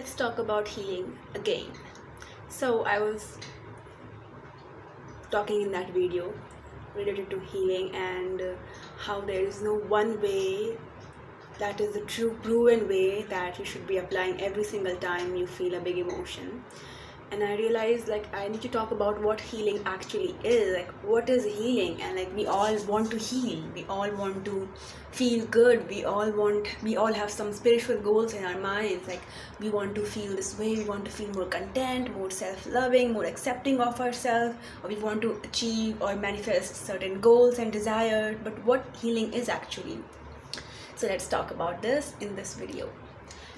let's talk about healing again. So I was talking in that video related to healing and how there is no one way that is the true proven way that you should be applying every single time you feel a big emotion. And I realized I need to talk about what healing actually is. What is healing? And we all want to heal, we all want to feel good, we all have some spiritual goals in our minds. We want to feel this way, we want to feel more content, more self-loving, more accepting of ourselves, or we want to achieve or manifest certain goals and desires. But what healing is actually? So let's talk about this in this video.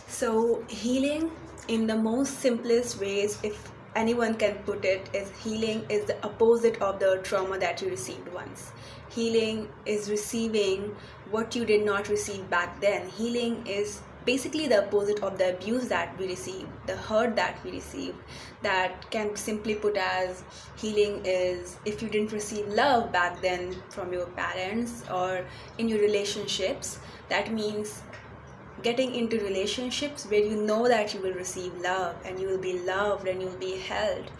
So healing, in the most simplest ways, if anyone can put it, is healing is the opposite of the trauma that you received once. Healing is receiving what you did not receive back then. Healing is basically the opposite of the abuse that we received, the hurt that we received. That can simply put as healing is if you didn't receive love back then from your parents or in your relationships. That means getting into relationships where you know that you will receive love and you will be loved and you will be held.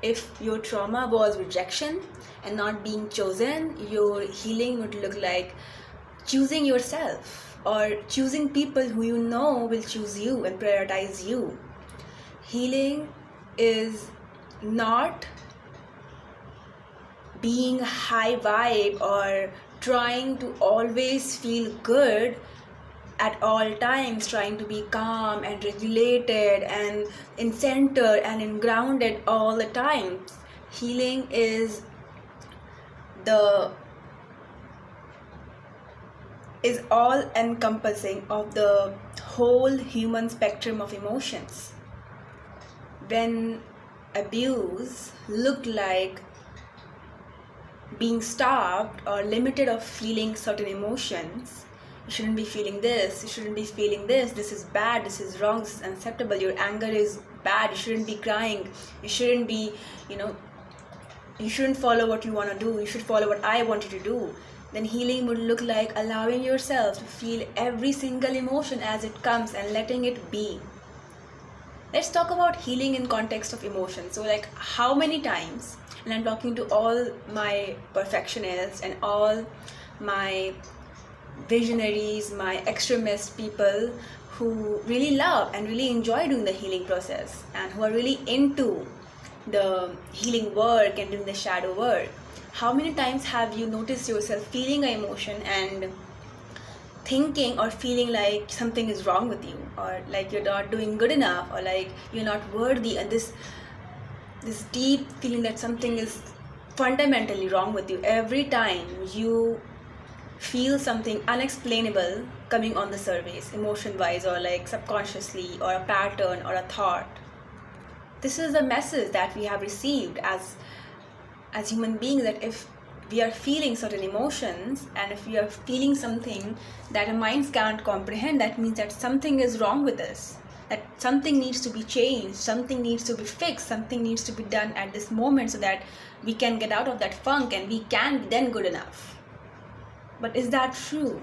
If your trauma was rejection and not being chosen, your healing would look like choosing yourself or choosing people who you know will choose you and prioritize you. Healing is not being high vibe or trying to always feel good at all times, trying to be calm and regulated and in center and in grounded all the time. Healing is all encompassing of the whole human spectrum of emotions. When abuse looked like being stopped or limited of feeling certain emotions, you shouldn't be feeling this, you shouldn't be feeling this is bad, this is wrong, this is unacceptable, your anger is bad, you shouldn't be crying, you shouldn't be, you shouldn't follow what you want to do, you should follow what I want you to do. Then healing would look like allowing yourself to feel every single emotion as it comes and letting it be. Let's talk about healing in context of emotion. So how many times, and I'm talking to all my perfectionists and all my visionaries, my extremist people who really love and really enjoy doing the healing process and who are really into the healing work and doing the shadow work. How many times have you noticed yourself feeling an emotion and thinking or feeling like something is wrong with you, or like you're not doing good enough, or like you're not worthy, and this deep feeling that something is fundamentally wrong with you every time you feel something unexplainable coming on the surface, emotion wise or subconsciously, or a pattern or a thought? This is the message that we have received as human beings, that if we are feeling certain emotions and if we are feeling something that our minds can't comprehend, that means that something is wrong with us, that something needs to be changed, something needs to be fixed, something needs to be done at this moment so that we can get out of that funk and we can be then good enough. But is that true?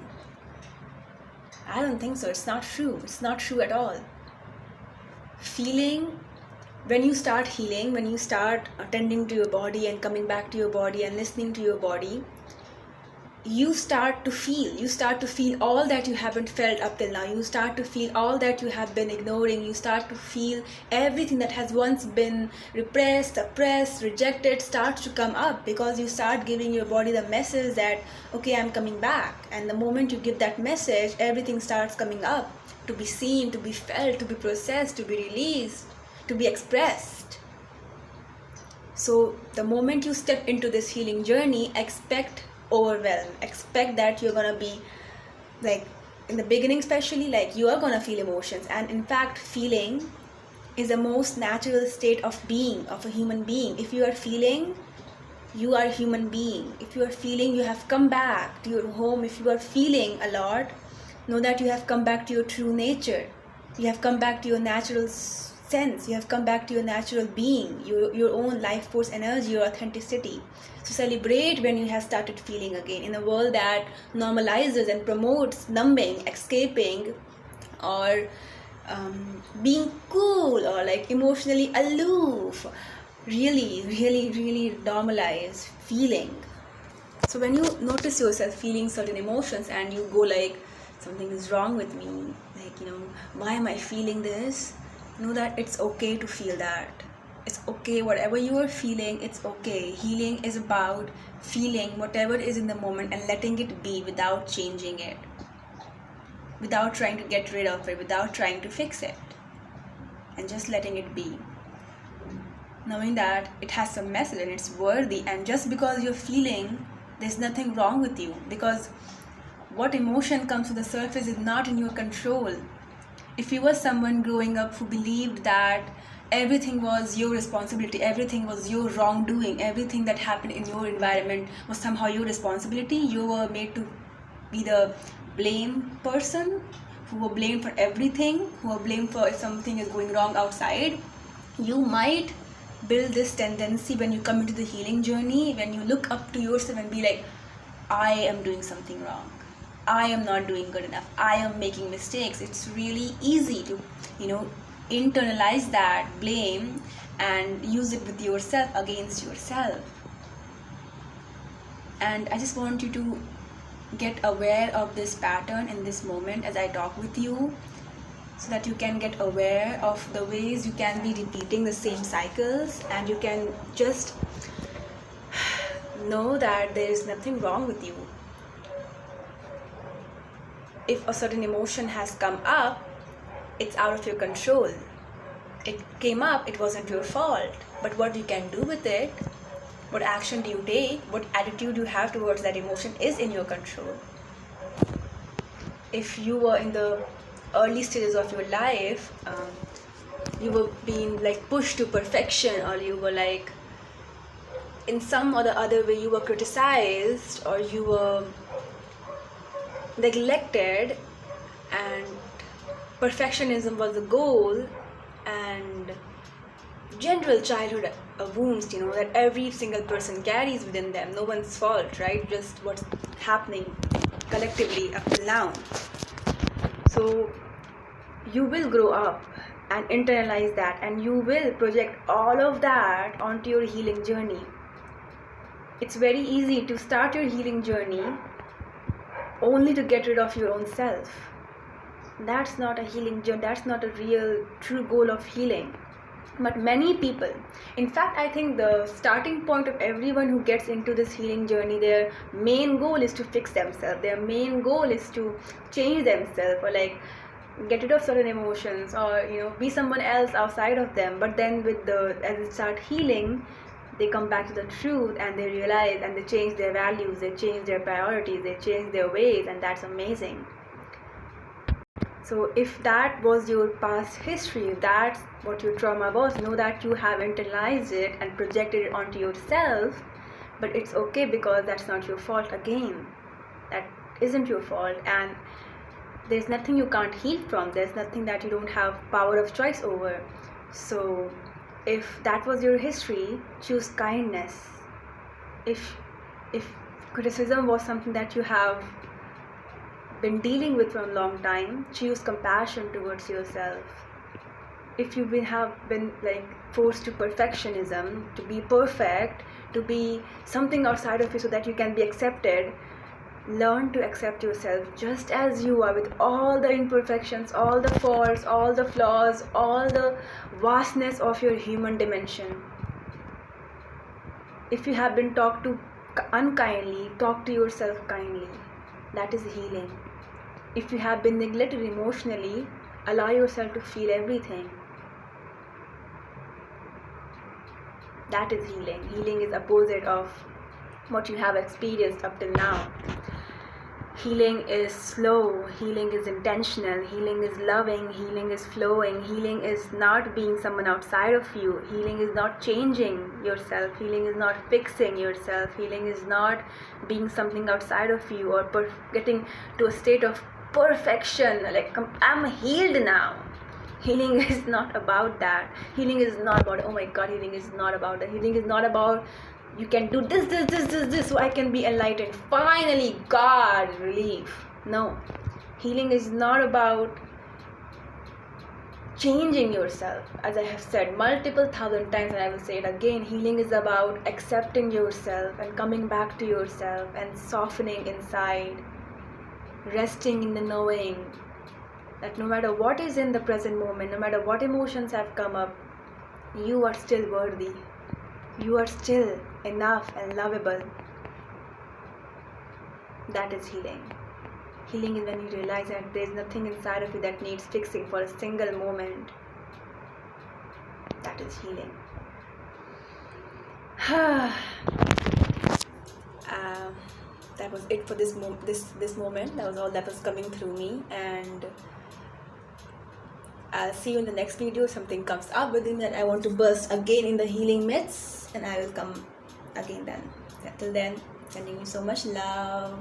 I don't think so. It's not true. It's not true at all. When you start healing, when you start attending to your body and coming back to your body and listening to your body, you start to feel all that you haven't felt up till now. You start to feel all that you have been ignoring. You start to feel everything that has once been repressed, oppressed, rejected starts to come up, because you start giving your body the message that, okay, I'm coming back. And the moment you give that message, everything starts coming up to be seen, to be felt, to be processed, to be released, to be expressed. So the moment you step into this healing journey, expect overwhelm. Expect that you're gonna be in the beginning especially, you are gonna feel emotions. And in fact, feeling is the most natural state of being, of a human being. If you are feeling, you are a human being. If you are feeling, you have come back to your home. If you are feeling a lot, know that you have come back to your true nature. You have come back to your natural sense. You have come back to your natural being, your own life force energy, your authenticity. So celebrate when you have started feeling again in a world that normalizes and promotes numbing, escaping, or being cool or like emotionally aloof. Really normalize feeling. So when you notice yourself feeling certain emotions and you go like, something is wrong with me, like, why am I feeling this? Know that it's okay to feel that. It's okay, whatever you are feeling, it's okay. Healing is about feeling whatever is in the moment and letting it be without changing it, without trying to get rid of it, without trying to fix it, and just letting it be. Knowing that it has some message and it's worthy, and just because you're feeling, there's nothing wrong with you, because what emotion comes to the surface is not in your control. If you were someone growing up who believed that everything was your responsibility, everything was your wrongdoing, everything that happened in your environment was somehow your responsibility, you were made to be the blame person, who were blamed for everything, who were blamed for if something is going wrong outside, you might build this tendency when you come into the healing journey, when you look up to yourself and be like, I am doing something wrong, I am not doing good enough, I am making mistakes. It's really easy to, internalize that blame and use it with yourself, against yourself. And I just want you to get aware of this pattern in this moment as I talk with you, so that you can get aware of the ways you can be repeating the same cycles, and you can just know that there is nothing wrong with you. If a certain emotion has come up, it's out of your control. It came up, it wasn't your fault. But what you can do with it, what action do you take, what attitude you have towards that emotion is in your control. If you were in the early stages of your life, you were being like pushed to perfection, or you were like in some or the other way you were criticized, or you were neglected, and perfectionism was the goal, and general childhood wounds, that every single person carries within them, no one's fault, right? Just what's happening collectively up till now. So you will grow up and internalize that, and you will project all of that onto your healing journey. It's very easy to start your healing journey only to get rid of your own self. That's not a healing journey, that's not a real true goal of healing. But many people, in fact, I think the starting point of everyone who gets into this healing journey, their main goal is to fix themselves, their main goal is to change themselves, or like get rid of certain emotions, or be someone else outside of them. But then as they start healing, they come back to the truth, and they realize, and they change their values, they change their priorities, they change their ways, and that's amazing. So if that was your past history, if that's what your trauma was, know that you have internalized it and projected it onto yourself. But it's okay, because that's not your fault. Again, that isn't your fault, and there's nothing you can't heal from, there's nothing that you don't have power of choice over. So if that was your history, choose kindness. If criticism was something that you have been dealing with for a long time, choose compassion towards yourself. If you have been like forced to perfectionism, to be perfect, to be something outside of you so that you can be accepted, learn to accept yourself just as you are, with all the imperfections, all the faults, all the flaws, all the vastness of your human dimension. If you have been talked to unkindly, talk to yourself kindly. That is healing. If you have been neglected emotionally, allow yourself to feel everything. That is healing. Healing is opposite of what you have experienced up till now. Healing is slow, healing is intentional, healing is loving, healing is flowing, healing is not being someone outside of you, healing is not changing yourself, healing is not fixing yourself, healing is not being something outside of you, or getting to a state of perfection, like I'm healed now. Healing is not about that. Healing is not about, oh my god, healing is not about that. Healing is not about you can do this so I can be enlightened. Finally, God, relief. No. Healing is not about changing yourself. As I have said multiple thousand times, and I will say it again, healing is about accepting yourself and coming back to yourself and softening inside, resting in the knowing that no matter what is in the present moment, no matter what emotions have come up, you are still worthy. You are still enough and lovable. That is healing. Healing is when you realize that there is nothing inside of you that needs fixing for a single moment. That is healing. That was it for this moment. That was all that was coming through me, and I'll see you in the next video. Something comes up within that I want to burst again in the healing myths, and I will come again then. Till then, sending you so much love.